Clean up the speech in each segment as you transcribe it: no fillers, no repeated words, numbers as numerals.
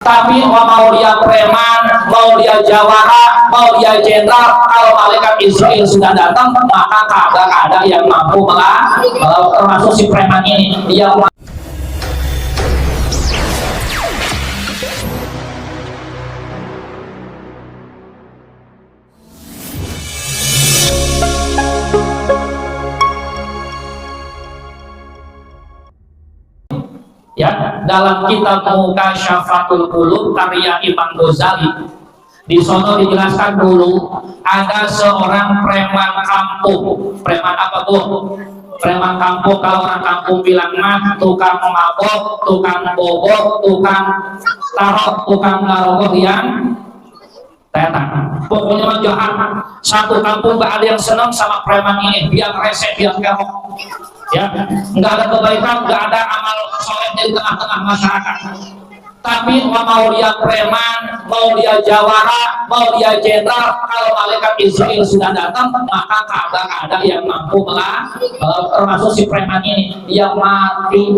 Tapi mau dia preman, mau dia jawara, mau dia jenderal, kalau malaikat Israel sudah datang, maka kagak ada yang mampu termasuk si preman ini. Dia ya, dalam kitab Mukasyafatul Qulub karya Imam Ghazali, di sono dijelaskan dulu ada seorang preman kampung. Preman apa bu? Preman kampung, kalau orang kampung bilang mah tukang mabok, tukang bobok, tukang tarok, tukang narogok yang tetan. Pokoknya mah jahat. Satu kampung gak ada yang senang sama preman ini, biar resep, biar kerok. Ya, nggak ada kebaikan, nggak ada amal soleh di tengah-tengah masyarakat. Tapi mau dia preman, mau dia jawara, mau dia jenderal, kalau malaikat Israel sudah datang, maka kagak ada yang mampu termasuk si preman ini. Dia mati.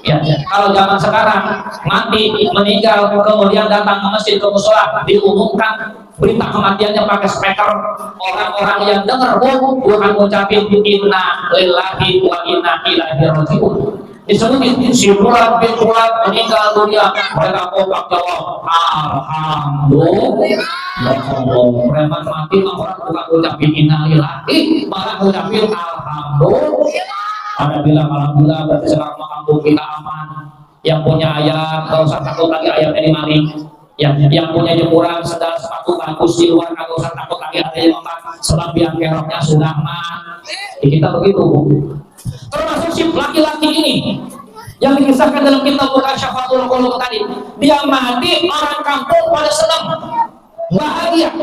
Ya, kalau zaman sekarang mati, meninggal, kemudian datang ke masjid, ke musola, diumumkan berita kematiannya pakai speaker, orang-orang yang dengar bukan ngucapin inna lillahi wa inna ilaihi raji'un, disebutin si Fulan bin Fulan meninggal dunia, mereka kompak jawab alhamdulillah. Preman mati orang bukan ngucapin inna lillahi, malah ngucapin alhamdulillah. Ada bilang alhamdulillah berarti sekarang kampung kita aman. Yang punya ayam gak usah takut lagi ayamnya dimaling. Yang punya jemuran sendal sepatu bagus di luar gak usah takut lagi ada yang makan, sebab biang keroknya sudah aman. Kita begitu. Termasuk si laki-laki ini yang dikisahkan dalam kitab Mukasyafatul Qulub tadi, dia mati orang kampung pada senang, bahagia.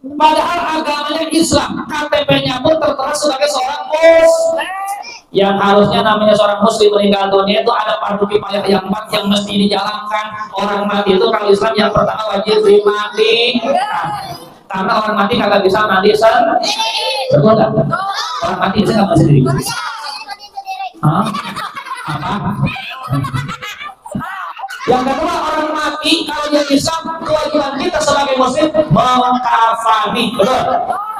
Padahal agamanya Islam, KTP-nya pun tertera sebagai seorang muslim. Yang harusnya namanya seorang muslim meninggal dunia itu ada fardu kifayah yang mesti dijalankan. Orang mati itu kalau Islam yang pertama wajib dimati. Karena orang mati kagak bisa mandi sendiri. Betul nggak? Orang mati bisa nggak mandi sendiri? Hah? Apa? Yang kedua, orang mati kalau dia bisa, kewajiban kita sebagai muslim mengkafani. Betul.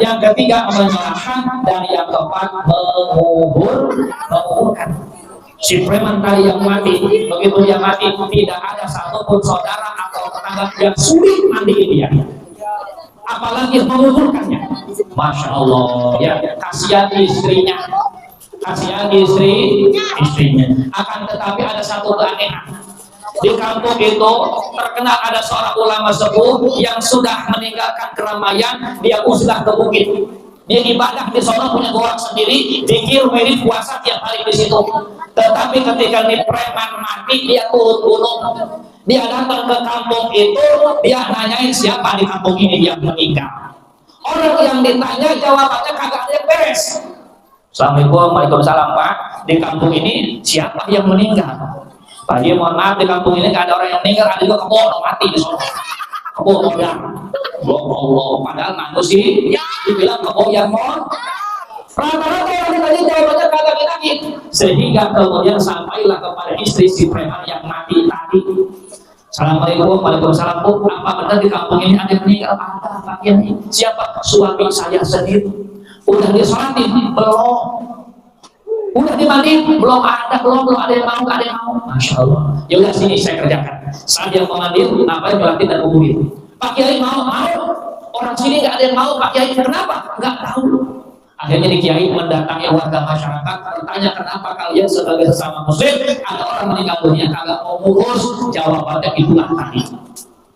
Yang ketiga, menyerahkan, dan yang keempat menguburkan. Si preman tadi yang mati, begitu dia mati tidak ada satupun saudara atau tetangga yang sulit mandi dia, apalagi menguburkannya. Masya Allah, ya, kasihan istrinya, kasihan istrinya. Akan tetapi ada satu keanehan. Di kampung itu terkenal ada seorang ulama sepuh yang sudah meninggalkan keramaian, dia uslah ke bukit. Dia ibadah di sana, punya goa sendiri, zikir, wirid, puasa tiap hari di situ. Tetapi ketika ini preman mati, dia turun gunung. Dia datang ke kampung itu, dia nanyain siapa di kampung ini yang meninggal. Orang yang ditanya jawabannya kagak ada yang beres. Assalamualaikum, waalaikumsalam Pak. Di kampung ini siapa yang meninggal? Pak, dia mohon maaf, di kampung ini gak ada orang yang meninggal, ada juga kebo mati di sana. Kebo ya, Allah, padahal manusia dibilang kebo yang mohon. Rata-rata yang ditanya jawabannya kagak lagi, sehingga kemudian sampailah kepada istri si preman yang mati tadi. Assalamualaikum, waalaikumsalam Bu, apa benar di kampung ini ada yang meninggal? Ada Pak Kiai. Siapa? Suami saya sendiri. Udah disolatin? Belum. Udah dimandiin? Belum ada, belum ada yang mau, ada yang mau. Masya Allah. Ya udah sini saya kerjakan. Saat yang memandiin, apa yang berarti dan kuburin. Pak Kiai mau. Orang sini nggak ada yang mau. Pak Kiai kenapa? Nggak tahu. Akhirnya di Kiai mendatangi warga masyarakat, bertanya kenapa kalian sebagai sesama muslim ada orang meninggal dunia kagak mau ngurus. Jawabannya itulah tadi.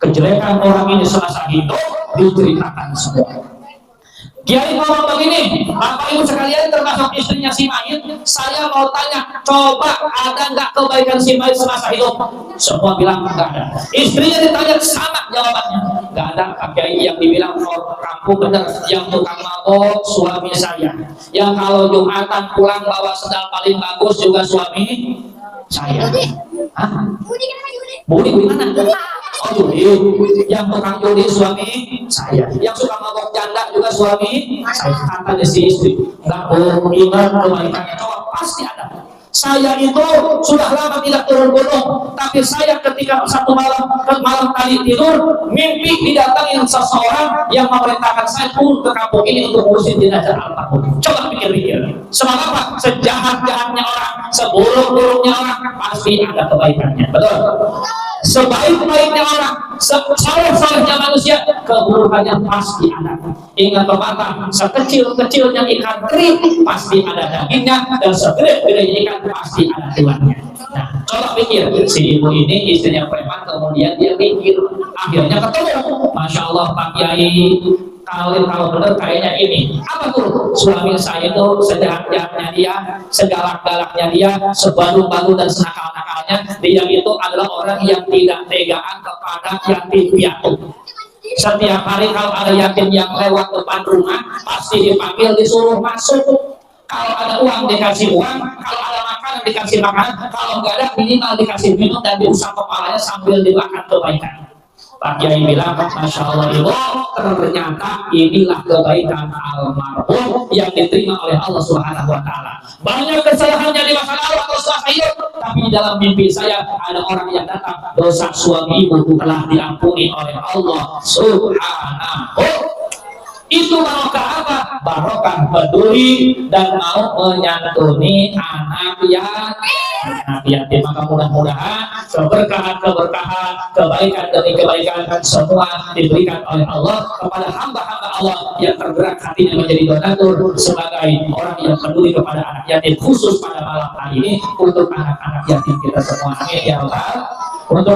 Kejelekan orang ini semasa hidup diceritakan semua. Kiai ngomong begini, Bapak Ibu sekalian termasuk istrinya si mayit, saya mau tanya, coba ada nggak kebaikan si mayit semasa hidup? Semua bilang nggak ada. Istrinya ditanya sama jawabannya, nggak ada. Pak Kiai yang dibilang orang kampung bener, yang tukang mabok suami saya, yang kalau Jumatan pulang bawa sendal paling bagus juga suami saya. Hah? Budi mana? Oh judi, yang tukang judi suami saya, yang suka mabok janda juga suami saya. Kata si istri, nggak boleh iman kebaikannya, coba pasti ada. Saya itu sudah lama tidak turun gunung, tapi saya ketika satu malam tadi tidur, mimpi didatangin seseorang yang memerintahkan saya turun ke kampung ini untuk ngurusin jenazah almarhum. Coba pikir-pikir, sebab apa? Sejahat-jahatnya orang, seburuk-buruknya orang, pasti ada kebaikannya. Betul? Sebaik-baiknya orang, sesoleh-solehnya manusia, keburukannya pasti ada. Ingat pepatah, sekecil-kecilnya ikan kering pasti ada dagingnya, dan segede-gedenya ikan pasti ada tulannya. Nah, coba pikir, si ibu ini istrinya preman, kemudian dia pikir, akhirnya ketemu. Masya Allah Pak Kiai, kalau benar kayaknya ini apa tuh, suami saya itu sejahat-jahatnya dia, segalak-galaknya dia, sebaru-baru dan senakal-nakalnya, dia itu adalah orang yang tidak tegaan kepada yatim piatu. Setiap hari kalau ada yatim yang lewat depan rumah, pasti dipanggil, disuruh masuk. Kalau ada uang dikasih uang, kalau ada makanan dikasih makanan, kalau nggak ada minimal dikasih minum dan diusap kepalanya sambil dimakan kebaikan. Pak Kiai bilang, Masya Allah ibu, ternyata inilah kebaikan almarhum yang diterima oleh Allah Subhanahu Wa Taala. Banyak kesalahannya di masa lalu atau selama hidup, tapi di dalam mimpi saya ada orang yang datang, dosa suami ibu telah diampuni oleh Allah Subhanahu. Itu barokah apa? Barokah peduli dan mau menyantuni anak yatim. Maka mudah-mudahan keberkahan, kebaikan demi kebaikan semua diberikan oleh Allah kepada hamba-hamba Allah yang tergerak hatinya menjadi donatur sebagai orang yang peduli kepada anak yatim, khusus pada malam hari ini untuk anak-anak yatim kita semua. Amin ya Allah. Untuk